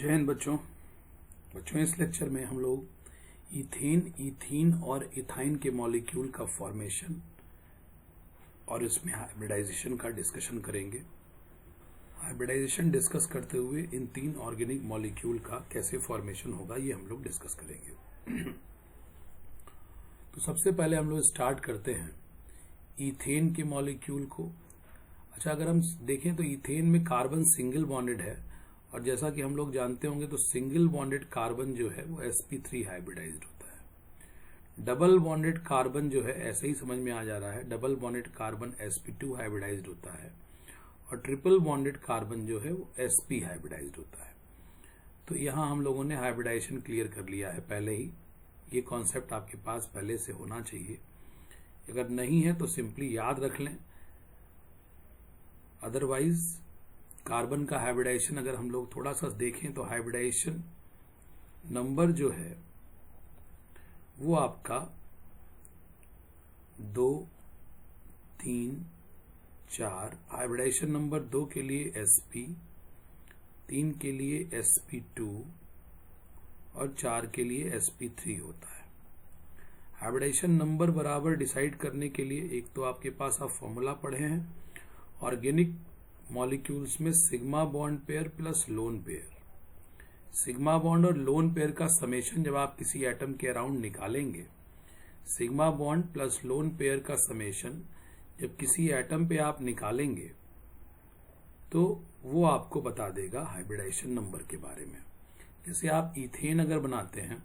जय हिंद बच्चों। इस लेक्चर में हम लोग ईथीन और इथाइन के मॉलिक्यूल का फॉर्मेशन और इसमें हाइब्रिडाइजेशन का डिस्कशन करेंगे। हाइब्रिडाइजेशन डिस्कस करते हुए इन तीन ऑर्गेनिक मॉलिक्यूल का कैसे फॉर्मेशन होगा ये हम लोग डिस्कस करेंगे। तो सबसे पहले हम लोग स्टार्ट करते हैं ईथेन के मॉलिक्यूल को। अच्छा, अगर हम देखें तो ईथेन में कार्बन सिंगल बॉन्डेड है और जैसा कि हम लोग जानते होंगे तो सिंगल बॉन्डेड कार्बन जो है वो sp3 हाइब्रिडाइज्ड होता है। डबल बॉन्डेड कार्बन जो है ऐसे ही समझ में आ जा रहा है, double bonded carbon sp2 hybridised होता है और ट्रिपल बॉन्डेड कार्बन जो है वो sp हाइब्रिडाइज्ड होता है। तो यहाँ हम लोगों ने हाइब्रिडाइजेशन क्लियर कर लिया है पहले ही। ये कॉन्सेप्ट आपके पास पहले से होना चाहिए, अगर नहीं है तो सिंपली याद रख लें। अदरवाइज कार्बन का हाइब्रिडाइजेशन अगर हम लोग थोड़ा सा देखें तो हाइब्रिडाइजेशन नंबर जो है वो आपका 2, 3, 4। हाइब्रिडाइजेशन नंबर 2 के लिए sp, 3 के लिए sp2 और 4 के लिए sp3 होता है। हाइब्रिडाइजेशन नंबर बराबर डिसाइड करने के लिए एक तो आपके पास आप फॉर्मूला पढ़े हैं ऑर्गेनिक मॉलिक्यूल्स में sigma bond pair plus lone pair. Sigma bond और लोन पेयर का समेशन जब आप किसी एटम के अराउंड निकालेंगे, sigma bond plus lone pair का समेशन जब किसी एटम पे आप निकालेंगे तो वो आपको बता देगा हाइब्रिडाइजेशन नंबर के बारे में। जैसे आप ईथेन अगर बनाते हैं,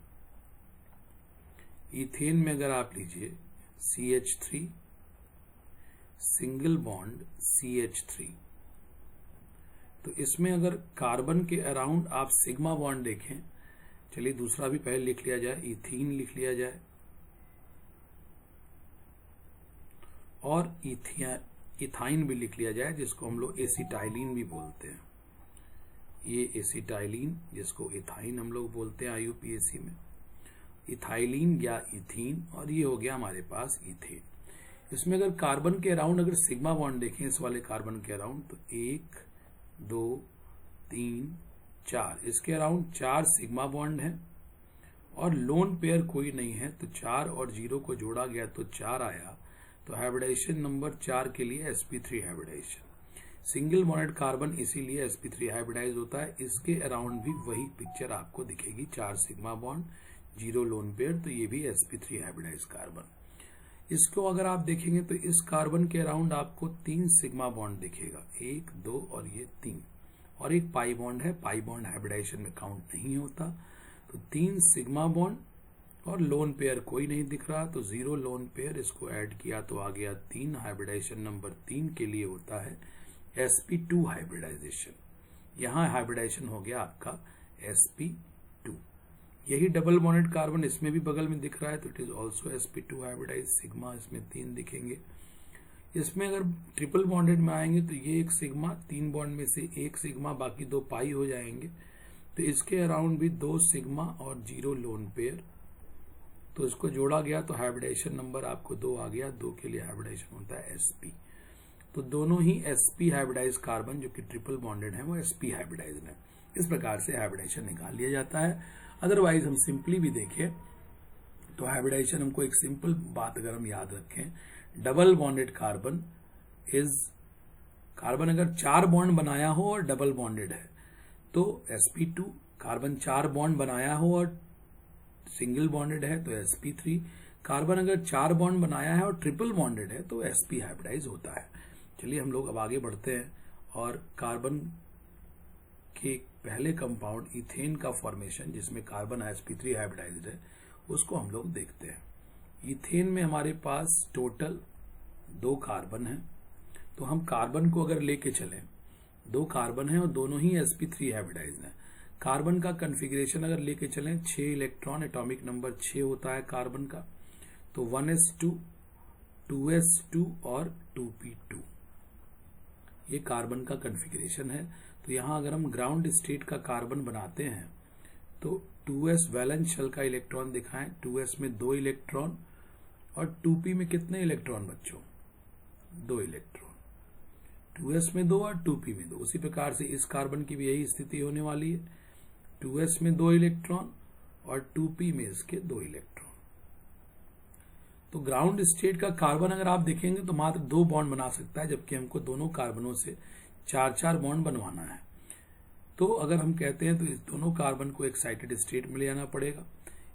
ईथेन में अगर आप लीजिए CH3 सिंगल बॉन्ड CH3, तो इसमें अगर कार्बन के अराउंड आप सिग्मा बॉन्ड देखें, चलिए दूसरा भी पहले लिख लिया जाए, ईथीन लिख लिया जाए और इथाइन भी लिख लिया जाए जिसको हम लोग एसिटाइलिन भी बोलते हैं। ये एसिटाइलिन जिसको इथाइन हम लोग बोलते हैं IUPAC में, इथाइलिन या इथीन, और ये हो गया हमारे पास ईथेन। इसमें अगर कार्बन के अराउंड अगर सिग्मा बॉन्ड देखें इस वाले कार्बन के अराउंड तो 1, 2, 3, 4, इसके अराउंड 4 सिग्मा बॉन्ड है और लोन पेयर कोई नहीं है, तो 4 और 0 को जोड़ा गया तो 4 आया। तो हाइब्रिडाइजेशन नंबर 4 के लिए sp3 hybridisation. Single bonded carbon इसीलिए sp3 हाइब्रिडाइज होता है। इसके अराउंड भी वही पिक्चर आपको दिखेगी, 4 सिग्मा बॉन्ड, 0 लोन पेयर, तो ये भी sp3 हाइब्रिडाइज कार्बन। इसको अगर आप देखेंगे तो इस कार्बन के अराउंड आपको 3 सिग्मा बॉन्ड दिखेगा, 1, 2 और ये 3, और एक पाई बॉन्ड है। पाई बॉन्ड हाइब्रिडाइजेशन में काउंट नहीं होता। तो 3 सिग्मा बॉन्ड और लोन पेयर कोई नहीं दिख रहा, तो 0 लोन पेयर, इसको ऐड किया तो आ गया 3। हाइब्रिडाइजेशन नंबर 3 के लिए होता है sp2 हाइब्रिडाइजेशन। यहाँ हाइब्रिडाइजेशन हो गया आपका sp2। यही डबल बॉन्डेड कार्बन इसमें भी बगल में दिख रहा है, तो it is also sp2 hybridise. Sigma इसमें 3 दिखेंगे। इसमें अगर ट्रिपल बॉन्डेड में आएंगे तो ये एक सिग्मा, 3 बॉन्ड में से एक सिग्मा, बाकी 2 पाई हो जाएंगे। तो इसके अराउंड भी 2 सिग्मा और 0 लोन पेयर, तो इसको जोड़ा गया तो हाइब्रिडाइजेशन नंबर आपको 2 आ गया। 2 के लिए हाइब्रिडाइजेशन होता है sp। तो दोनों ही sp हाइब्रिडाइज कार्बन जो कि ट्रिपल बॉन्डेड है वो sp हाइब्रिडाइज है। इस प्रकार से हाइब्रिडाइजेशन निकाल लिया जाता है। अदरवाइज हम सिंपली भी देखें तो हाइब्रिडाइजेशन हमको एक सिंपल बात अगर हम याद रखें, double bonded carbon is carbon अगर 4 बॉन्ड बनाया हो और डबल बॉन्डेड है तो sp2, कार्बन 4 बॉन्ड बनाया हो और सिंगल बॉन्डेड है तो sp3, कार्बन अगर 4 बॉन्ड बनाया है और ट्रिपल बॉन्डेड है तो sp हाइब्रिडाइज होता है। चलिए हम लोग अब आगे बढ़ते हैं और कार्बन के पहले कंपाउंड इथेन का फॉर्मेशन जिसमें कार्बन sp3 हाइब्रिडाइज्ड है उसको हम लोग देखते हैं। इथेन में हमारे पास टोटल 2 कार्बन है, तो हम कार्बन को अगर लेके चलें, 2 कार्बन है और दोनों ही sp3 हाइब्रिडाइज्ड है। कार्बन का कॉन्फ़िगरेशन अगर लेके चलें, 6 इलेक्ट्रॉन, एटॉमिक नंबर 6 होता है कार्बन का, तो 1s2, 2s2 और 2p2, ये कार्बन का कॉन्फ़िगरेशन है। तो यहां अगर हम ग्राउंड स्टेट का कार्बन बनाते हैं तो 2s वैलेंस शेल का इलेक्ट्रॉन दिखाएं, 2s में 2 इलेक्ट्रॉन और 2p में कितने इलेक्ट्रॉन बच्चों? 2 इलेक्ट्रॉन। 2s में 2 और 2p में 2। उसी प्रकार से इस कार्बन की भी यही स्थिति होने वाली है। 2s में 2 इलेक्ट्रॉन और 2p में इसके 2 इलेक्ट्रॉन। तो ग्राउंड स्टेट का कार्बन अगर आप देखेंगे तो मात्र 2 बॉन्ड बना सकता है, जबकि हमको दोनों कार्बनों से 4-4 बॉन्ड बनवाना है। तो अगर हम कहते हैं तो इस दोनों कार्बन को एक्साइटेड स्टेट में ले जाना पड़ेगा।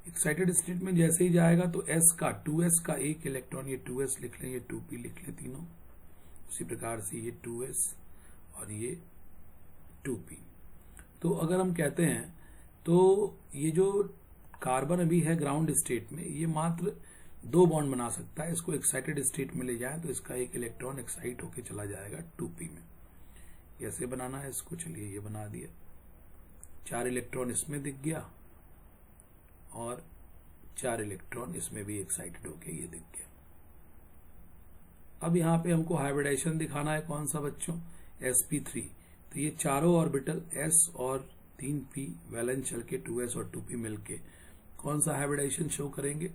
एक्साइटेड स्टेट में जैसे ही जाएगा तो s का 2s का 1 इलेक्ट्रॉन, ये 2s लिख लें, ये 2p लिख लें तीनों। उसी प्रकार से ये 2s और ये 2p। तो अगर हम कहते हैं तो ये जो कार्बन अभी है ग्राउंड स्टेट में, ये मात्र 2 बॉन्ड बना सकता है। इसको एक्साइटेड स्टेट में ले जाए तो इसका 1 इलेक्ट्रॉन एक्साइट होकर चला जाएगा 2p में। कैसे बनाना है इसको, चलिए ये बना दिया। 4 इलेक्ट्रॉन इसमें दिख गया और 4 इलेक्ट्रॉन इसमें भी एक्साइटेड होके ये दिख गया। अब यहाँ पे हमको हाइब्रिडाइजेशन दिखाना है, कौन सा बच्चों, sp3। तो ये चारों ऑर्बिटल s और 3p वैलेंस चल के 2s और 2p मिलके कौन सा हाइब्रिडाइजेशन शो करेंगे,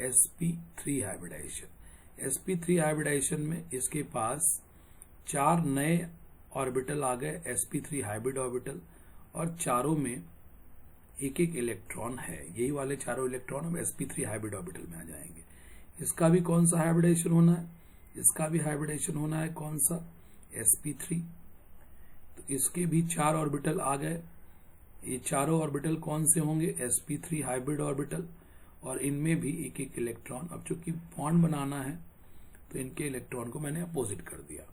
sp3 हाइब्रिडाइजेशन। sp3 हाइब्रिडाइजेशन में इसके पास 4 नए ऑर्बिटल आ गए, sp3 हाइब्रिड ऑर्बिटल, और चारों में 1-1 इलेक्ट्रॉन है। यही वाले चारों इलेक्ट्रॉन अब sp3 हाइब्रिड ऑर्बिटल में आ जाएंगे। इसका भी कौन सा हाइब्रिडाइजेशन होना है, इसका भी हाइब्रिडाइजेशन होना है कौन सा, sp3। तो इसके भी 4 ऑर्बिटल आ गए। ये चारों ऑर्बिटल कौन से होंगे, sp3 हाइब्रिड ऑर्बिटल, और इनमें भी 1-1 इलेक्ट्रॉन। अब चूंकि बॉन्ड बनाना है तो इनके इलेक्ट्रॉन को मैंने अपोजिट कर दिया।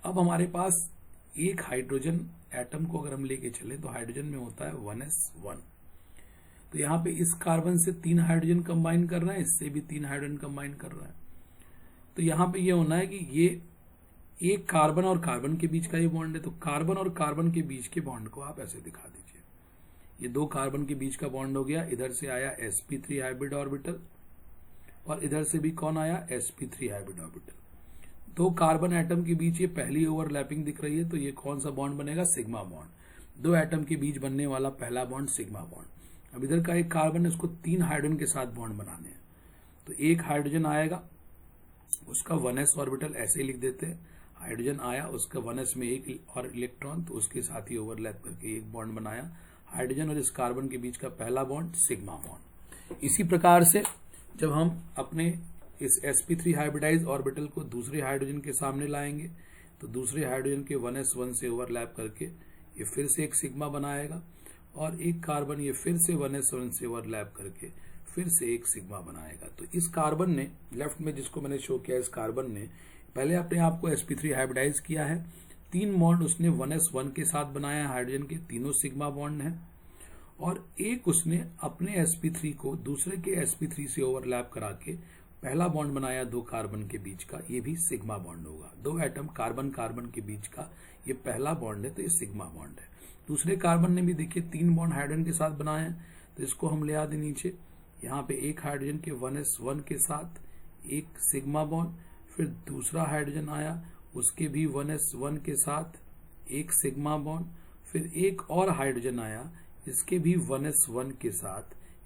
अब हमारे पास एक हाइड्रोजन एटम को अगर हम लेके चले तो हाइड्रोजन में होता है 1s1। तो यहाँ पे इस कार्बन से 3 हाइड्रोजन कंबाइन कर रहा है, इससे भी 3 हाइड्रोजन कंबाइन कर रहा है। तो यहाँ पे ये होना है कि ये एक कार्बन और कार्बन के बीच का ये बॉन्ड है। तो कार्बन और कार्बन के बीच के बॉन्ड को आप ऐसे दिखा दीजिए। ये 2 कार्बन के बीच का बॉन्ड हो गया। इधर से आया sp3 हाइब्रिड ऑर्बिटल और इधर से भी कौन आया, sp3 hybrid orbital. 2 carbon atom के बीच ये पहली ओवरलैपिंग दिख रही है, तो ये कौन सा बॉन्ड बनेगा, सिग्मा बॉन्ड। 2 एटम के बीच बनने वाला पहला बॉन्ड सिग्मा बॉन्ड। अब इधर का एक कार्बन है, उसको 3 हाइड्रोजन के साथ बॉन्ड बनाने हैं। तो एक हाइड्रोजन आएगा, उसका 1s ऑर्बिटल ऐसे ही लिख देते हैं। हाइड्रोजन आया, उसका 1s में 1 और इलेक्ट्रॉन, तो उसके साथ ही ओवरलैप करके एक बॉन्ड बनाया। हाइड्रोजन और इस कार्बन के बीच का पहला बॉन्ड सिग्मा बॉन्ड। इसी प्रकार से जब हम अपने इस sp3 हाइब्रिडाइज ऑर्बिटल को दूसरे हाइड्रोजन के सामने लाएंगे तो दूसरे हाइड्रोजन के 1s1 से ओवरलैप करके ये फिर से एक सिग्मा बनाएगा, और एक कार्बन ये फिर से 1s1 से ओवरलैप करके फिर से एक सिग्मा बनाएगा। तो इस कार्बन ने, लेफ्ट में जिसको मैंने शो किया, इस कार्बन ने पहले अपने आप को sp3 हाइब्रिडाइज किया है। 3 बॉन्ड उसने 1s1 के साथ बनाया, हाइड्रोजन के तीनों सिग्मा बॉन्ड हैं, और एक उसने अपने sp3 को दूसरे के sp3 से ओवरलैप करा के पहला बॉन्ड बनाया 2 कार्बन के बीच का, ये भी सिग्मा बॉन्ड होगा। 2 एटम कार्बन कार्बन के बीच का ये पहला बॉन्ड है, तो ये सिग्मा बॉन्ड है। दूसरे कार्बन ने भी देखिए 3 बॉन्ड हाइड्रोजन के साथ बनाए हैं, तो इसको हम ले आते नीचे। यहाँ पे एक हाइड्रोजन के 1s1 के साथ एक सिग्मा बॉन्ड, फिर दूसरा हाइड्रोजन आया, उसके भी 1s1 के साथ एक सिग्मा बॉन्ड, फिर एक और हाइड्रोजन आया, इसके भी 1s1 के साथ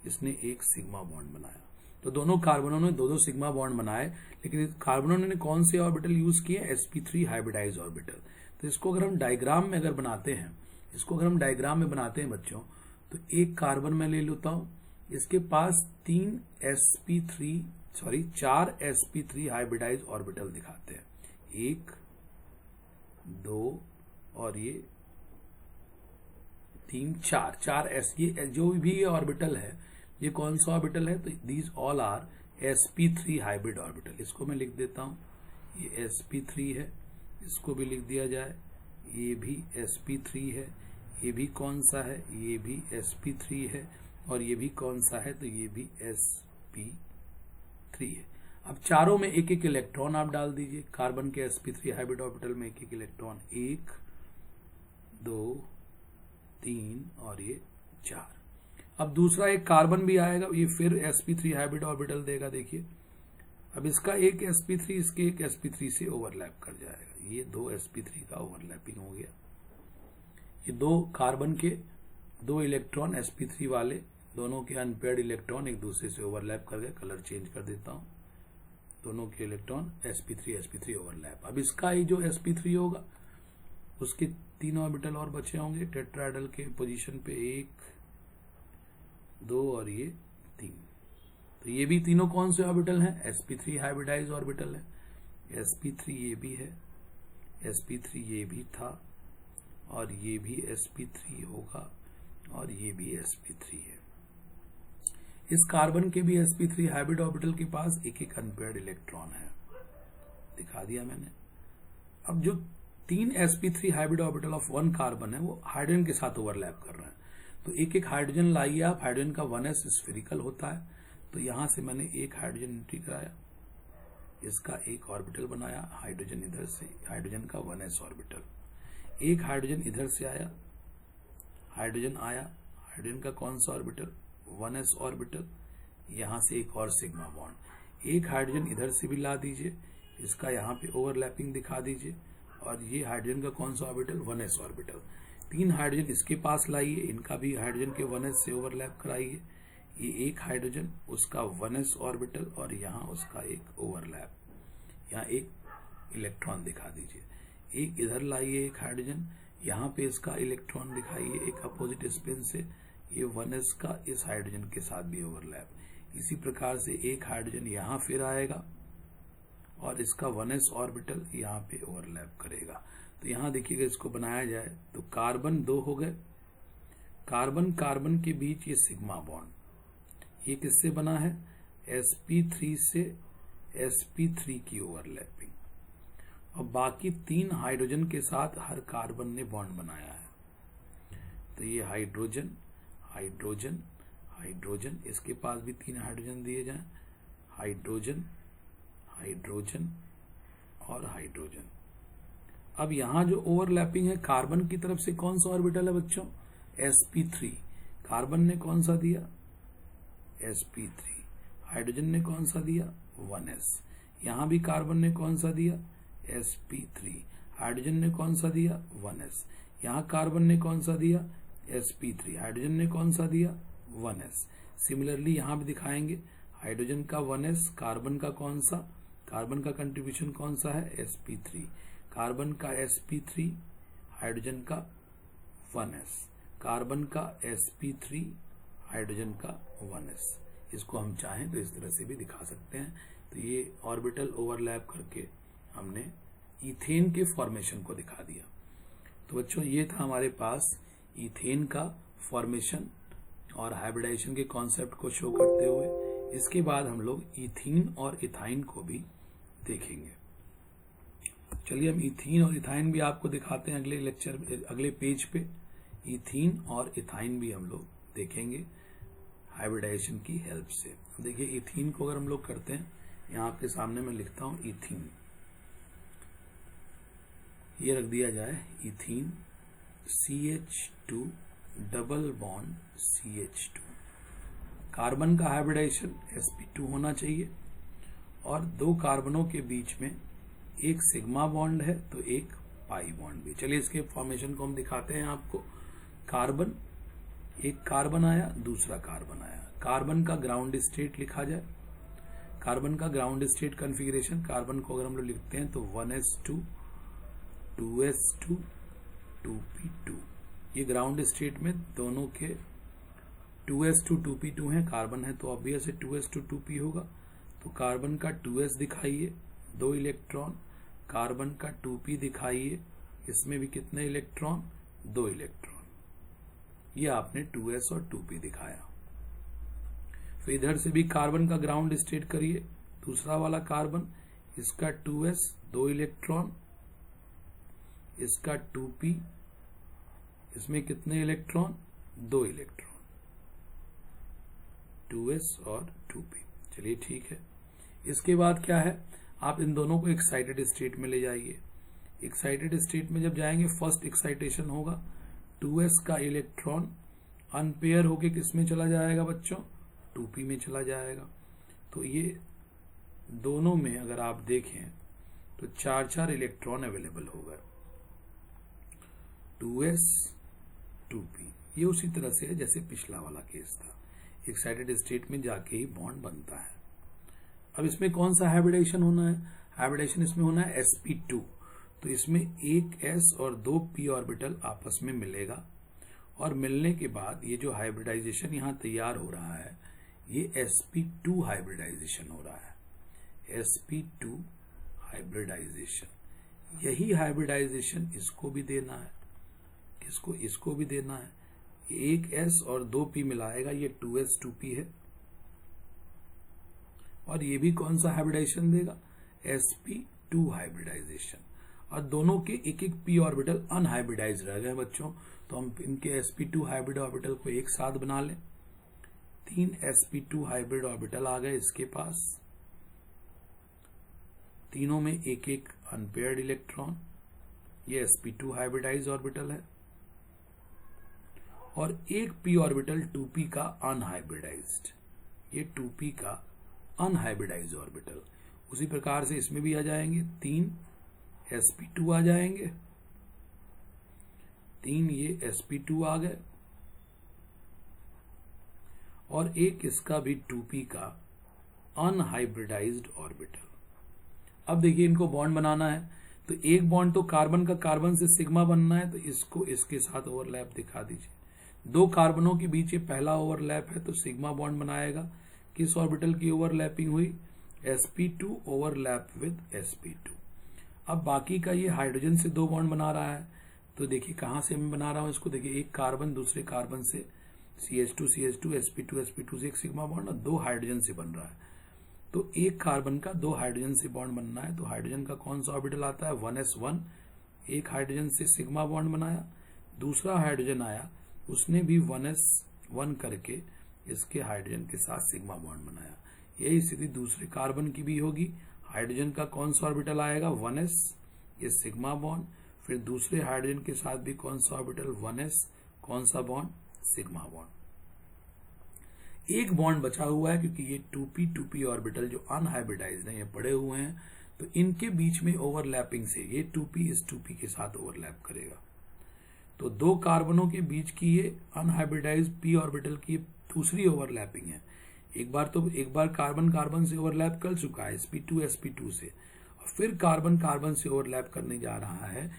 इसने एक सिग्मा बॉन्ड बनाया। तो दोनों कार्बनों ने 2-2 सिग्मा बॉन्ड बनाए, लेकिन कौन ने कौन से ऑर्बिटल यूज किए, sp3 हाइब्रिडाइज ऑर्बिटल। तो इसको अगर हम डायग्राम में बनाते हैं बच्चों, तो एक कार्बन में ले लेता हूं, इसके पास 4 sp3 हाइब्रिडाइज ऑर्बिटल दिखाते हैं, 1, 2 और ये 3, 4 ये जो भी ऑर्बिटल है, ये कौन सा ऑर्बिटल है, तो these all are sp3 hybrid orbital. इसको मैं लिख देता हूं, ये sp3 है, इसको भी लिख दिया जाए, ये भी sp3 है, ये भी कौन सा है, ये भी sp3 है, और ये भी कौन सा है, तो ये भी sp3 है। अब चारों में 1-1 इलेक्ट्रॉन आप डाल दीजिए। कार्बन के sp3 हाइब्रिड ऑर्बिटल में 1-1 इलेक्ट्रॉन, 1, 2, 3 और ये 4। अब दूसरा एक कार्बन भी आएगा, ये फिर sp3 हाइब्रिड ऑर्बिटल देगा। देखिए अब इसका एक sp3 इसके एक sp3 से ओवरलैप कर जाएगा, ये 2 sp3 का ओवरलैपिंग हो गया। ये 2 कार्बन के 2 इलेक्ट्रॉन sp3 वाले, दोनों के अनपेयर्ड इलेक्ट्रॉन एक दूसरे से ओवरलैप कर गए। कलर चेंज कर देता हूं, दोनों के इलेक्ट्रॉन sp3 ओवरलैप। अब इसका ही जो sp3 होगा, उसके 3 ऑर्बिटल और बचे होंगे टेट्राहेड्रल के पोजीशन पे, 1, 2 और ये 3। तो ये भी तीनों कौन से ऑर्बिटल हैं? sp3 हाइब्रिडाइज ऑर्बिटल है। sp3 ये भी है, sp3 ये भी था, और ये भी sp3 होगा, और ये भी sp3 है। इस कार्बन के भी sp3 हाइब्रिड ऑर्बिटल के पास एक एक अनपेयर्ड इलेक्ट्रॉन है, दिखा दिया मैंने। अब जो 3 sp3 hybrid orbital of 1 carbon है वो हाइड्रोजन के साथ ओवरलैप कर रहे हैं, तो एक एक हाइड्रोजन लाइए आप। हाइड्रोजन का 1s स्फेरिकल होता है, तो यहां से मैंने एक हाइड्रोजन एंट्री कराया, इसका एक ऑर्बिटल बनाया, हाइड्रोजन इधर से, हाइड्रोजन का 1s ऑर्बिटल। एक हाइड्रोजन इधर से आया, हाइड्रोजन आया, हाइड्रोजन का कौन सा ऑर्बिटल? 1s orbital. यहां से एक और सिग्मा बॉन्ड। एक हाइड्रोजन इधर से भी ला दीजिए, इसका यहाँ पे ओवरलैपिंग दिखा दीजिए, और ये हाइड्रोजन का कौन सा ऑर्बिटल? 1s orbital. 3 हाइड्रोजन इसके पास लाइए, इनका भी हाइड्रोजन के 1s से ओवरलैप कराइए। ये एक हाइड्रोजन, उसका 1s ऑर्बिटल, और यहाँ उसका एक ओवरलैप, यहाँ एक इलेक्ट्रॉन दिखा दीजिए। एक इधर लाइए एक हाइड्रोजन, यहाँ पे इसका इलेक्ट्रॉन दिखाइए एक अपोजिट स्पिन से, ये 1s का इस हाइड्रोजन के साथ भी ओवरलैप। इसी प्रकार से एक हाइड्रोजन यहाँ फिर आएगा, और इसका 1s ऑर्बिटल यहाँ पे ओवरलैप करेगा। तो यहाँ देखिएगा, इसको बनाया जाए तो कार्बन 2 हो गए, कार्बन कार्बन के बीच ये सिग्मा बॉन्ड, ये किससे बना है? sp3 से sp3 की ओवरलैपिंग, और बाकी 3 हाइड्रोजन के साथ हर कार्बन ने बॉन्ड बनाया है। तो ये हाइड्रोजन हाइड्रोजन हाइड्रोजन, इसके पास भी 3 हाइड्रोजन दिए जाएं, हाइड्रोजन हाइड्रोजन और हाइड्रोजन। अब यहां जो ओवरलैपिंग है, कार्बन की तरफ से कौन सा ऑर्बिटल है बच्चों? sp3। कार्बन ने कौन सा दिया? sp3। हाइड्रोजन ने कौन सा दिया? 1s। यहां भी कार्बन ने कौन सा दिया? sp3। हाइड्रोजन ने कौन सा दिया? 1s। यहां कार्बन ने कौन सा दिया? sp3। हाइड्रोजन ने कौन सा दिया? 1s। सिमिलरली यहां भी दिखाएंगे, हाइड्रोजन का 1s, कार्बन का कौन सा? कार्बन का कंट्रीब्यूशन कौन सा है? sp3। कार्बन का sp3, हाइड्रोजन का 1s, कार्बन का sp3, हाइड्रोजन का 1s। इसको हम चाहें तो इस तरह से भी दिखा सकते हैं। तो ये ऑर्बिटल ओवरलैप करके हमने इथेन के फॉर्मेशन को दिखा दिया। तो बच्चों, ये था हमारे पास इथेन का फॉर्मेशन और हाइब्रिडाइजेशन के कॉन्सेप्ट को शो करते हुए। इसके बाद हम लोग इथीन और इथाइन को भी देखेंगे। चलिए हम इथीन और इथाइन भी आपको दिखाते हैं अगले लेक्चर, अगले पेज पे। इथीन और इथाइन भी हम लोग देखेंगे हाइब्रिडाइजेशन की हेल्प से। देखिए, इथीन को अगर हम लोग करते हैं, यहाँ आपके सामने मैं लिखता हूं इथीन, ये रख दिया जाए ethene, CH2 double bond CH2। Carbon का हाइब्रिडाइजेशन sp2 होना चाहिए, और 2 कार्बनों के बीच में एक सिग्मा बॉन्ड है तो एक पाई बॉन्ड भी। चलिए इसके फॉर्मेशन को हम दिखाते हैं आपको। कार्बन, एक कार्बन आया, दूसरा कार्बन आया। कार्बन का ग्राउंड स्टेट लिखा जाए, कार्बन का ग्राउंड स्टेट कॉन्फ़िगरेशन, कार्बन को अगर हम लोग लिखते हैं तो 1s2 2s2 2p2। ये ग्राउंड स्टेट में दोनों के 2s2 2p2 है, कार्बन है तो ऑब्वियस है 2s2 2p होगा। तो कार्बन का 2s दिखाइए, 2 इलेक्ट्रॉन, कार्बन का 2p दिखाइए, इसमें भी कितने इलेक्ट्रॉन? 2 इलेक्ट्रॉन। ये आपने 2s और 2p दिखाया। फिर इधर से भी कार्बन का ग्राउंड स्टेट करिए, दूसरा वाला कार्बन, इसका 2s 2 इलेक्ट्रॉन, इसका 2p, इसमें कितने इलेक्ट्रॉन? 2 इलेक्ट्रॉन, 2s और 2p। चलिए ठीक है। इसके बाद क्या है, आप इन दोनों को एक्साइटेड स्टेट में ले जाइए। एक्साइटेड स्टेट में जब जाएंगे, फर्स्ट एक्साइटेशन होगा, 2s का इलेक्ट्रॉन अनपेयर होके किसमें चला जाएगा बच्चों? 2p में चला जाएगा। तो ये दोनों में अगर आप देखें तो 4 इलेक्ट्रॉन अवेलेबल होगा, 2s 2p। ये उसी तरह से है जैसे पिछला वाला केस था, एक्साइटेड स्टेट में जाके ही बॉन्ड बनता है। अब इसमें कौन सा हाइब्रिडाइजेशन होना है? हाइब्रिडाइजेशन इसमें होना है sp2। तो इसमें एक s और 2 p ऑर्बिटल आपस में मिलेगा, और मिलने के बाद ये जो हाइब्रिडाइजेशन यहाँ तैयार हो रहा है ये sp2 हाइब्रिडाइजेशन हो रहा है। sp2 हाइब्रिडाइजेशन, यही हाइब्रिडाइजेशन इसको भी देना है, किसको, इसको भी देना है। एक s और 2p मिलाएगा, ये 2s 2p है। और ये भी कौन सा हाइब्रिडाइजेशन देगा, sp2 हाइब्रिडाइजेशन। और दोनों के एक एक p ऑर्बिटल अनहाइब्रिडाइज रह गए बच्चों, तो हम इनके sp2 हाइब्रिड ऑर्बिटल को एक साथ बना लें। 3 sp2 हाइब्रिड ऑर्बिटल आ गए इसके पास, तीनों में एक एक अनपेयर्ड इलेक्ट्रॉन, ये sp2 हाइब्रिडाइज ऑर्बिटल है। और एक p ऑर्बिटल 2p का अनहाइब्रिडाइज्ड, ये 2p का अनहाइब्रिडाइज ऑर्बिटल। उसी प्रकार से इसमें भी आ जाएंगे, 3 sp2 आ जाएंगे, 3 ये sp2 आ गए, और एक इसका भी 2p का अनहाइब्रिडाइज्ड ऑर्बिटल। अब देखिए इनको बॉन्ड बनाना है, तो एक बॉन्ड तो कार्बन का कार्बन से सिग्मा बनना है, तो इसको इसके साथ ओवरलैप दिखा दीजिए। 2 कार्बनों के बीच ये पहला ओवरलैप है, तो सिग्मा बॉन्ड बनाएगा। किस ऑर्बिटल की ओवरलैपिंग हुई, sp2 ओवरलैप विद sp2। अब बाकी का ये हाइड्रोजन से 2 बॉन्ड बना रहा है, तो देखिए कहां से मैं बना रहा हूं इसको, देखिए एक कार्बन दूसरे कार्बन से CH2 CH2 sp2 sp2 से एक सिग्मा बॉन्ड, और 2 हाइड्रोजन से बन रहा है। तो एक कार्बन का 2 हाइड्रोजन से बॉन्ड बनना है, तो हाइड्रोजन का कौन सा ऑर्बिटल आता है, 1s1। एक हाइड्रोजन से सिग्मा बॉन्ड बनाया, दूसरा हाइड्रोजन आया, उसने भी 1s1 करके इसके हाइड्रोजन के साथ सिग्मा बॉन्ड बनाया। यही स्थिति दूसरे कार्बन की भी होगी। हाइड्रोजन का कौन सा ऑर्बिटल आएगा, 1s, ये सिग्मा बॉन्ड, फिर दूसरे हाइड्रोजन के साथ भी कौन सा ऑर्बिटल, 1s, कौन सा बॉन्ड, सिग्मा बॉन्ड। एक बॉन्ड बचा हुआ है क्योंकि ये 2p ऑर्बिटल जो अनहाइब्रिडाइज्ड है ये पड़े हुए हैं, तो इनके बीच में ओवरलैपिंग से ये 2p इस 2p के साथ ओवरलैप करेगा। तो 2 कार्बनों के बीच की ये अनहाइब्रिडाइज्ड p ऑर्बिटल की दूसरी ओवरलैपिंग है। एक बार कार्बन कार्बन से ओवरलैप कर चुका है sp2 sp2 से, और फिर कार्बन कार्बन से ओवरलैप करने जा रहा है,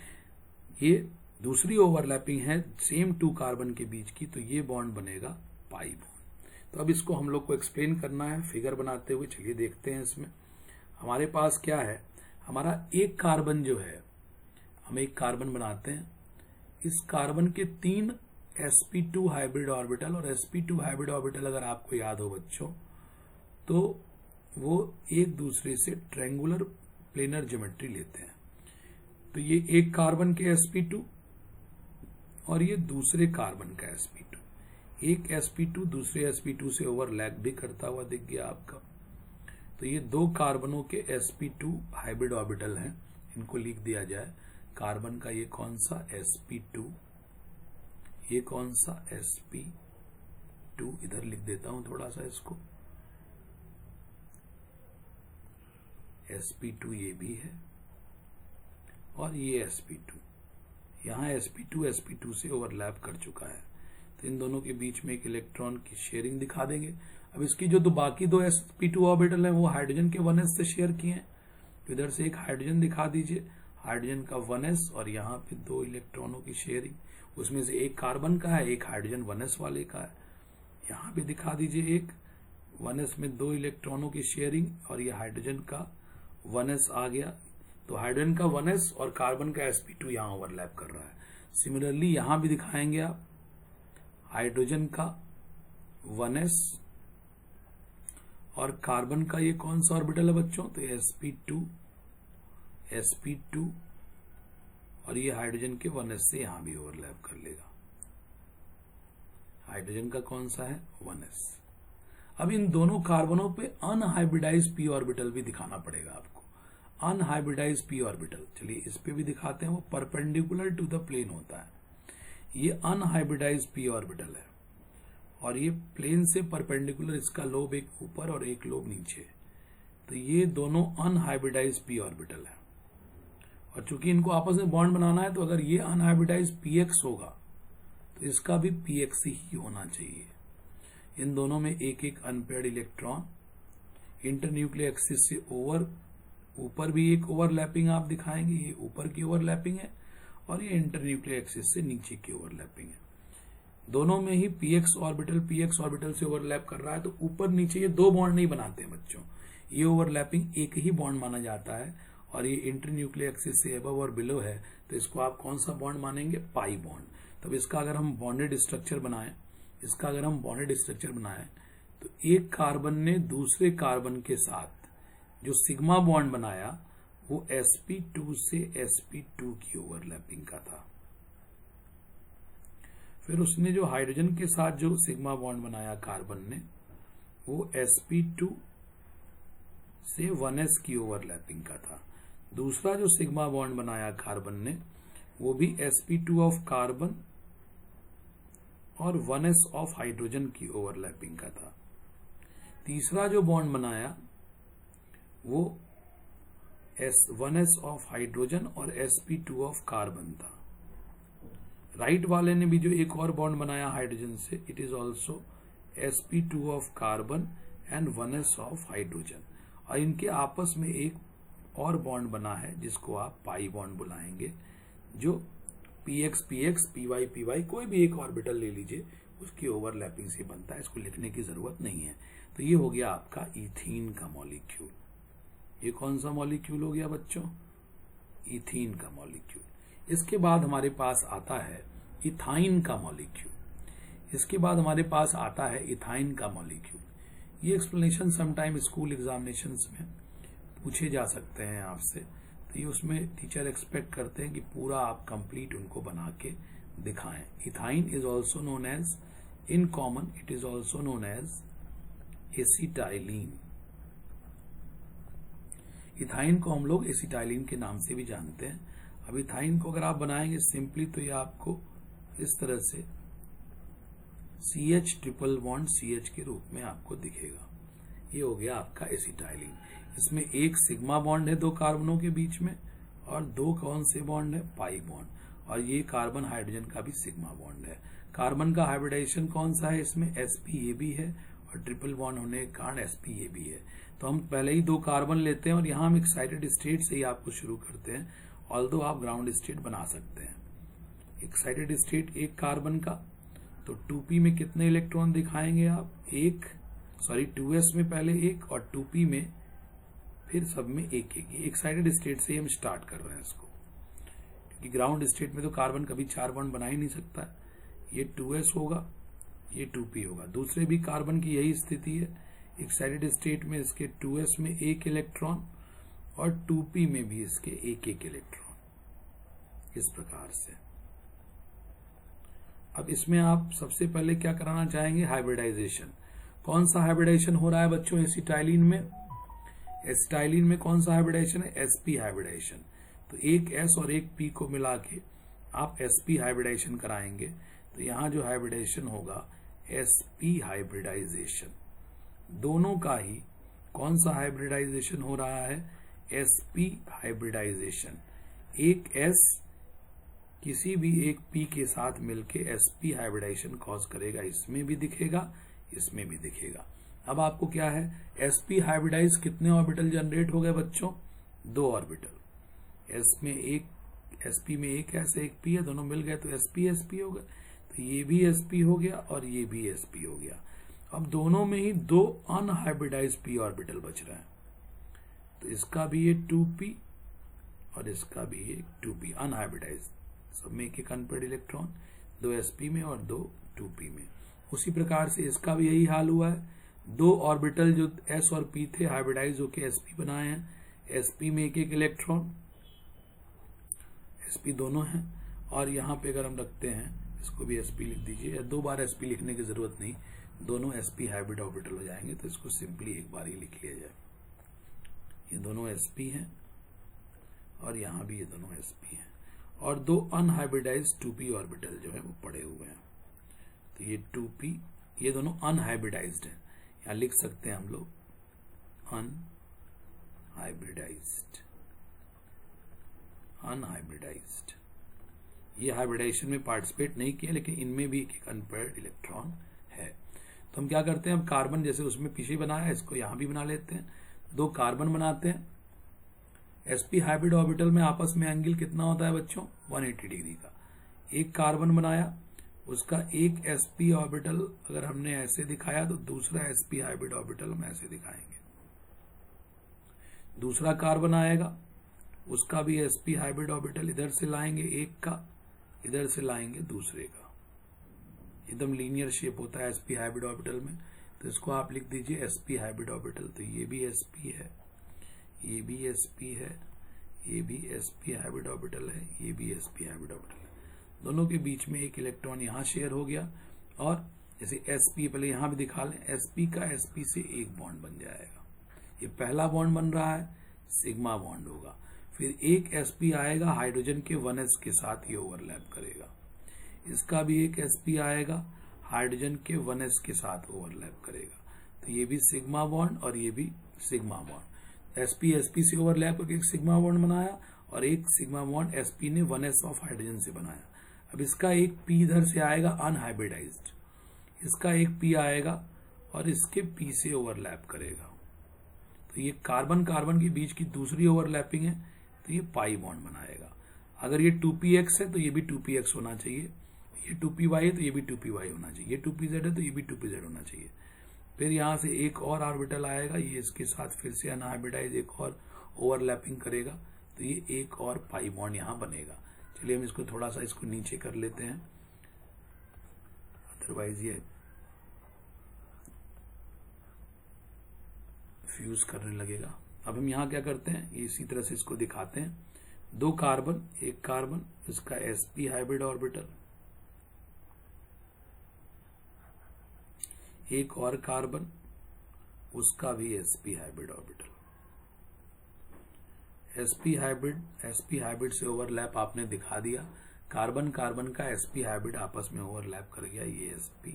ये दूसरी ओवरलैपिंग है सेम 2 कार्बन के बीच की, तो ये बॉन्ड बनेगा पाई बॉन्ड। तो अब इसको हम लोग को एक्सप्लेन करना है फिगर बनाते हुए, चलिए देखते हैं। इसमें हमारे पास क्या है, हमारा एक कार्बन जो है, हम एक कार्बन बनाते हैं, इस कार्बन के 3 sp2 हाइब्रिड ऑर्बिटल, और sp2 हाइब्रिड ऑर्बिटल अगर आपको याद हो बच्चों, तो वो एक दूसरे से ट्रायंगुलर प्लेनर ज्योमेट्री लेते हैं। तो ये एक कार्बन के sp2 और ये दूसरे कार्बन का sp2, एक sp2 दूसरे sp2 से ओवरलैप भी करता हुआ दिख गया आपका। तो ये 2 कार्बनों के sp2 हाइब्रिड ऑर्बिटल हैं, इनको लिख दिया जाए। कार्बन का ये कौन सा, sp2, ये कौन सा, sp2, इधर लिख देता हूं थोड़ा सा इसको, sp2 ये भी है, और ये sp2, यहां sp2 से ओवरलैप कर चुका है, तो इन दोनों के बीच में एक इलेक्ट्रॉन की शेयरिंग दिखा देंगे। अब इसकी जो बाकी 2 sp2 ऑर्बिटल हैं वो हाइड्रोजन के 1s से शेयर किए हैं, तो इधर से एक हाइड्रोजन दिखा दीजिए, हाइड्रोजन का 1s, और यहाँ पे 2 इलेक्ट्रॉनों की शेयरिंग, उसमें से एक कार्बन का है, एक हाइड्रोजन 1s वाले का है। यहाँ पे दिखा दीजिए एक 1s में 2 इलेक्ट्रॉनों की शेयरिंग, और ये हाइड्रोजन का 1s आ गया, तो हाइड्रोजन का 1s और कार्बन का sp2 यहाँ ओवरलैप कर रहा है। सिमिलरली यहाँ भी दिखाएंगे आप, हाइड्रोजन का 1s और कार्बन का ये कौन सा ऑर्बिटल है बच्चों, तो sp2, और ये हाइड्रोजन के 1s से यहां भी ओवरलैप कर लेगा। हाइड्रोजन का कौन सा है, 1s। अब इन दोनों कार्बनों पे अनहाइब्रिडाइज्ड p ऑर्बिटल भी दिखाना पड़ेगा आपको, अनहाइब्रिडाइज्ड p ऑर्बिटल। चलिए इस पे भी दिखाते हैं, वो परपेंडिकुलर टू द प्लेन होता है। ये अनहाइब्रिडाइज्ड p ऑर्बिटल है, और ये प्लेन से परपेंडिकुलर, इसका लोब एक ऊपर और एक लोब नीचे, तो ये दोनों अनहाइब्रिडाइज्ड p ऑर्बिटल है। और चूंकि इनको आपस में बॉन्ड बनाना है, तो अगर ये अनहाइब्रिडाइज्ड px होगा तो इसका भी px ही होना चाहिए। इन दोनों में एक एक अनपेयर्ड इलेक्ट्रॉन, इंटरन्यूक्लियर एक्सिस से ऊपर भी एक ओवरलैपिंग आप दिखाएंगे, ये ऊपर की ओवरलैपिंग है, और ये इंटरन्यूक्लियर एक्सिस से नीचे की ओवरलैपिंग है। दोनों में ही px ऑर्बिटल से ओवरलैप कर रहा है, तो ऊपर नीचे ये दो बॉन्ड नहीं बनाते हैं बच्चों, ये ओवरलैपिंग एक ही बॉन्ड माना जाता है। और ये इंटरन्यूक्लियर एक्सिस से अबव और बिलो है, तो इसको आप कौन सा बॉन्ड मानेंगे? Pi bond. तब इसका अगर हम बॉन्डेड स्ट्रक्चर बनाएं, तो एक कार्बन ने दूसरे कार्बन के साथ जो सिग्मा बॉन्ड बनाया वो sp2 से sp2 की ओवरलैपिंग का था। फिर उसने जो हाइड्रोजन के साथ जो सिग्मा बॉन्ड बनाया कार्बन ने, वो sp2 से 1s की ओवरलैपिंग का था। दूसरा जो सिग्मा बॉन्ड बनाया कार्बन ने, वो भी sp2 ऑफ कार्बन और 1s ऑफ हाइड्रोजन की ओवरलैपिंग का था। तीसरा जो बॉन्ड बनाया वो 1s ऑफ हाइड्रोजन और sp2 ऑफ कार्बन था। राइट वाले ने भी जो एक और बॉन्ड बनाया हाइड्रोजन से, it is also sp2 of carbon and 1s of hydrogen. और इनके आपस में एक और बॉन्ड बना है जिसको आप पाई बॉन्ड बुलाएंगे, जो px px py py कोई भी एक ऑर्बिटल ले लीजिए, उसकी ओवरलैपिंग से बनता है। इसको लिखने की जरूरत नहीं है। तो ये हो गया आपका इथीन का मॉलिक्यूल। ये कौन सा मॉलिक्यूल हो गया बच्चों? इथीन का मॉलिक्यूल। इसके बाद हमारे पास आता है इथाइन का मॉलिक्यूल। ये एक्सप्लेनेशन समटाइम स्कूल एग्जामिनेशंस में पूछे जा सकते हैं आपसे, तो ये उसमें टीचर एक्सपेक्ट करते हैं कि पूरा आप कंप्लीट उनको बना के दिखाएं। Ethyne is also known as, in common it is also known as acetylene. Ethyne को हम लोग एसिटाइलिन के नाम से भी जानते हैं। अब इथाइन को अगर आप बनाएंगे सिंपली, तो ये आपको इस तरह से CH ट्रिपल बॉन्ड CH के रूप में आपको दिखेगा। ये हो गया आपका एसिटाइलिन। इसमें एक सिग्मा बॉन्ड है दो कार्बनों के बीच में, और दो कौन से बॉन्ड है? Pi bond. और ये कार्बन हाइड्रोजन का भी सिग्मा बॉन्ड है। कार्बन का हाइब्रिडाइजेशन कौन सा है? इसमें sp है, और ट्रिपल बॉन्ड होने के कारण sp है। तो हम पहले ही दो कार्बन लेते हैं और यहाँ हम एक्साइटेड स्टेट से ही आपको शुरू करते हैं, ऑल्दो आप ग्राउंड स्टेट बना सकते हैं। एक्साइटेड स्टेट एक कार्बन का, तो 2p में कितने इलेक्ट्रॉन दिखाएंगे आप? 2s में पहले एक, और 2p में फिर सब में एक एक। एक्साइटेड स्टेट से ही हम स्टार्ट कर रहे हैं इसको, क्योंकि ग्राउंड स्टेट में तो कार्बन कभी 4 बॉन्ड बना ही नहीं सकता है। ये 2s होगा, ये 2p होगा। दूसरे भी कार्बन की यही स्थिति है। एक्साइटेड स्टेट में इसके 2s में एक इलेक्ट्रॉन, और 2p में भी इसके एक एक इलेक्ट्रॉन, इस प्रकार से। अब इसमें आप सबसे पहले क्या कराना चाहेंगे? हाइब्रिडाइजेशन। कौन सा हाइब्रिडाइजेशन हो रहा है बच्चों एसिटाइलिन में? एसिटाइलिन में कौन सा हाइब्रिडाइजेशन है? sp hybridisation. तो एक s और एक p को मिला के आप sp हाइब्रिडाइजेशन कराएंगे, तो यहाँ जो हाइब्रिडाइजेशन होगा sp हाइब्रिडाइजेशन। दोनों का ही कौन सा हाइब्रिडाइजेशन हो रहा है? sp hybridisation. एक s किसी भी एक p के साथ मिलके sp हाइब्रिडाइजेशन कॉज करेगा। इसमें भी दिखेगा, इसमें भी दिखेगा। अब आपको क्या है? sp हाइब्रिडाइज कितने ऑर्बिटल जनरेट हो गए बच्चों? 2 ऑर्बिटल। sp में एक s एक p है, दोनों मिल गए तो sp हो गए। तो ये भी sp हो गया और ये भी sp हो गया। अब दोनों में ही 2 अनहाइब्रिडाइज p ऑर्बिटल बच रहे हैं, तो इसका भी ये 2p और इसका भी ये 2p अनहाइब्रिडाइज। सब में एक अनपेयर्ड इलेक्ट्रॉन, 2 sp में और 2 2p में। उसी प्रकार से इसका भी यही हाल हुआ है। 2 ऑर्बिटल जो s और p थे हाइब्रिडाइज होके sp बनाए हैं। sp में एक एक इलेक्ट्रॉन, sp दोनों हैं। और यहाँ पे अगर हम रखते हैं, इसको भी sp लिख दीजिए, या 2 बार sp लिखने की जरूरत नहीं, दोनों sp हाइब्रिड ऑर्बिटल हो जाएंगे, तो इसको सिंपली एक बार ही लिख लिया जाए। ये दोनों sp हैं और यहाँ भी ये दोनों sp हैं, और 2 अनहाइब्रिडाइज 2p ऑर्बिटल जो है वो पड़े हुए हैं। तो ये 2p, ये दोनों अनहाइब्रिडाइज्ड हैं। यहाँ लिख सकते हैं हम लोग अनहाइब्रिडाइज्ड। ये हाइब्रिडाइजेशन में पार्टिसिपेट नहीं किया, लेकिन इनमें भी एक अनपेयर्ड इलेक्ट्रॉन है। तो हम क्या करते हैं? हम कार्बन जैसे उसमें पीछे बनाया, इसको यहाँ भी बना लेते हैं। 2 कार्बन बनाते हैं। sp हाइब्रिड ऑर्बिटल में आपस में एंगल कितना होता है बच्चों? 180 डिग्री का। एक कार्बन बनाया, उसका एक sp ऑर्बिटल अगर हमने ऐसे दिखाया तो दूसरा sp हाइब्रिड ऑर्बिटल हम ऐसे दिखाएंगे। दूसरा कार्बन आएगा, उसका भी sp हाइब्रिड ऑर्बिटल इधर से लाएंगे एक का, इधर से लाएंगे दूसरे का। एकदम लीनियर शेप होता है sp हाइब्रिड ऑर्बिटल में, तो इसको आप लिख दीजिए sp हाइब्रिड ऑर्बिटल। तो ये भी sp है, ये भी sp है, ये भी sp हाइब्रिड ऑर्बिटल है, ये भी sp हाइब्रिड ऑर्बिटल है। दोनों के बीच में एक इलेक्ट्रॉन यहां शेयर हो गया, और जैसे sp पहले यहां भी दिखा लें, sp का sp से एक बॉन्ड बन जाएगा। ये पहला बॉन्ड बन रहा है, सिग्मा बॉन्ड होगा। फिर एक sp आएगा हाइड्रोजन के 1s के साथ, ये ओवरलैप करेगा। इसका भी एक sp आएगा हाइड्रोजन के 1s के साथ ओवरलैप करेगा। तो ये भी सिग्मा बॉन्ड और ये भी सिग्मा बॉन्ड। sp sp से ओवरलैप करके एक सिग्मा बॉन्ड बनाया, और एक सिग्मा बॉन्ड sp ने 1s ऑफ हाइड्रोजन से बनाया। अब इसका एक p इधर से आएगा अनहाइब्रिडाइज्ड, इसका एक p आएगा और इसके p से ओवरलैप करेगा। तो ये कार्बन कार्बन के बीच की दूसरी ओवरलैपिंग है, तो ये पाई बॉन्ड बनाएगा। अगर ये 2px है तो ये भी 2px होना चाहिए, ये 2py है तो ये भी 2py होना चाहिए, ये 2pz है तो ये भी 2pz होना चाहिए। फिर यहां से एक और ऑर्बिटल आएगा, ये इसके साथ फिर से अनहाइब्रिडाइज एक और ओवरलैपिंग करेगा, तो ये एक और पाई बॉन्ड यहां बनेगा। चलिए हम इसको थोड़ा सा इसको नीचे कर लेते हैं, अदरवाइज ये फ्यूज करने लगेगा। अब हम यहां क्या करते हैं, इसी तरह से इसको दिखाते हैं। दो कार्बन, एक कार्बन, इसका sp हाइब्रिड ऑर्बिटल, एक और कार्बन, उसका भी sp hybrid orbital. sp hybrid से ओवरलैप आपने दिखा दिया। कार्बन कार्बन का sp हाइब्रिड आपस में ओवरलैप कर गया, ये sp,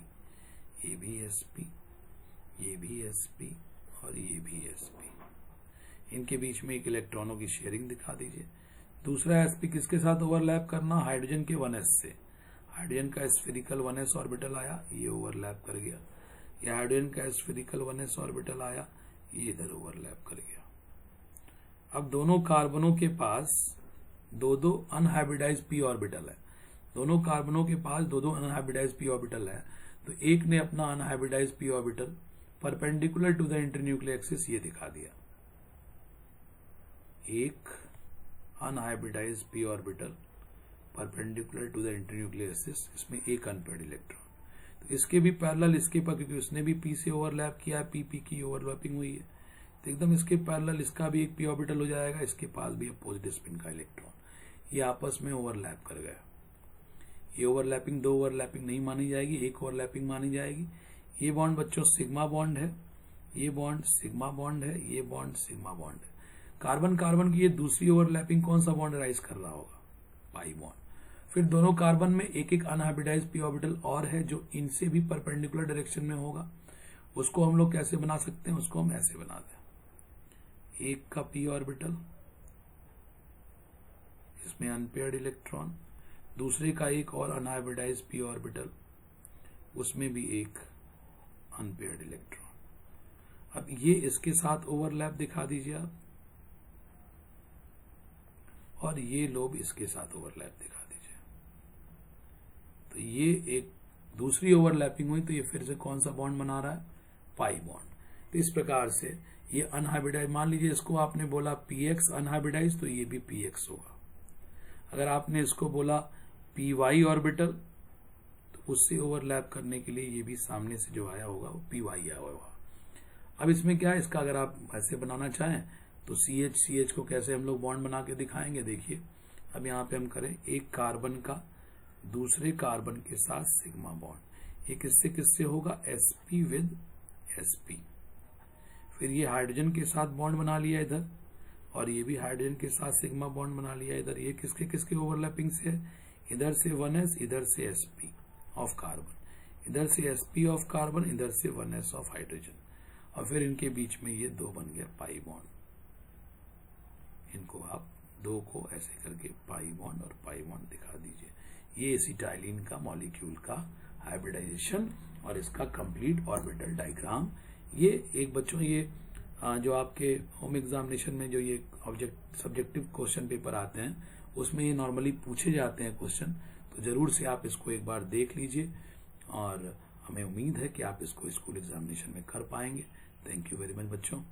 ये भी sp, ये भी sp और ये भी sp। इनके बीच में एक इलेक्ट्रॉनों की शेयरिंग दिखा दीजिए। दूसरा sp किसके साथ ओवरलैप करना, हाइड्रोजन के 1s से। हाइड्रोजन का स्फेरिकल 1s ऑर्बिटल आया, ये ओवरलैप कर गया। ये हाइड्रोजन का स्फेरिकल 1s ऑर्बिटल आया, ये इधर ओवरलैप कर गया। अब दोनों कार्बनों के पास दो दो अनहाइब्रिडाइज p ऑर्बिटल है, दोनों कार्बनों के पास दो दो अनहाइब्रिडाइज p ऑर्बिटल है। तो एक ने अपना unhybridise p orbital perpendicular to the internuclear axis ये दिखा दिया, एक unhybridise p orbital perpendicular to the internuclear axis, इसमें एक अनपेयर्ड इलेक्ट्रॉन। तो इसके भी पैरेलल इसके पर, क्योंकि उसने भी p से ओवरलैप किया, p की ओवरलैपिंग हुई है, तो एकदम इसके पैरेलल इसका भी एक p ऑर्बिटल हो जाएगा। इसके पास भी अपोजिट स्पिन का इलेक्ट्रॉन, ये आपस में ओवरलैप कर गया। ये ओवरलैपिंग दो ओवरलैपिंग नहीं मानी जाएगी, एक ओवरलैपिंग मानी जाएगी। ये बॉन्ड बच्चों सिग्मा बॉन्ड है, ये बॉन्ड सिग्मा बॉन्ड है, ये बॉन्ड सिग्मा बॉन्ड है। कार्बन कार्बन की ये दूसरी ओवरलैपिंग कौन सा बॉन्ड राइज कर रहा होगा, पाई बॉन्ड। फिर दोनों कार्बन में एक एक अनहाइब्रिडाइज p ऑर्बिटल और है जो इनसे भी परपेंडिकुलर डायरेक्शन में होगा। उसको हम लोग कैसे बना सकते हैं, उसको हम ऐसे बनाते हैं, एक का p ऑर्बिटल, इसमें अनपेयर्ड इलेक्ट्रॉन, दूसरे का एक और अनहाइब्रिडाइज p ऑर्बिटल, उसमें भी एक अनपेयर्ड इलेक्ट्रॉन। अब ये इसके साथ ओवरलैप दिखा दीजिए आप, और ये लोब इसके साथ ओवरलैप दिखा दीजिए। तो ये एक दूसरी ओवरलैपिंग हुई, तो ये फिर से कौन सा बॉन्ड बना रहा है, पाई बॉन्ड। तो इस प्रकार से ये अनहाइब्रिडाइज, मान लीजिए इसको आपने बोला px अनहाइब्रिडाइज, तो ये भी px होगा। अगर आपने इसको बोला py ऑर्बिटल, तो उससे ओवरलैप करने के लिए ये भी सामने से जो आया होगा वो py आया होगा। अब इसमें क्या है, इसका अगर आप ऐसे बनाना चाहें तो CH को कैसे हम लोग बॉन्ड बना के दिखाएंगे, देखिए। अब यहाँ पे हम करें, एक कार्बन का दूसरे कार्बन के साथ सिग्मा बॉन्ड, ये किससे किससे होगा, sp विद sp। फिर ये हाइड्रोजन के साथ बॉन्ड बना लिया इधर, और ये भी हाइड्रोजन के साथ सिग्मा बॉन्ड बना लिया इधर। ये किसके किसके ओवरलैपिंग से है, इधर से 1s, इधर से sp ऑफ कार्बन, इधर से sp ऑफ कार्बन, इधर से 1s ऑफ हाइड्रोजन, और फिर इनके बीच में ये दो बन गया पाई बॉन्ड। इनको आप दो को ऐसे करके पाई बॉन्ड और पाई बॉन्ड दिखा दीजिए। ये एसिटाइलिन का मॉलिक्यूल का हाइब्रिडाइजेशन और इसका कंप्लीट ऑर्बिटल डायग्राम। ये एक बच्चों, ये जो आपके होम एग्जामिनेशन में जो ये सब्जेक्टिव क्वेश्चन पेपर आते हैं, उसमें ये नॉर्मली पूछे जाते हैं क्वेश्चन, तो जरूर से आप इसको एक बार देख लीजिए और हमें उम्मीद है कि आप इसको स्कूल एग्जामिनेशन में कर पाएंगे। थैंक यू वेरी मच बच्चों।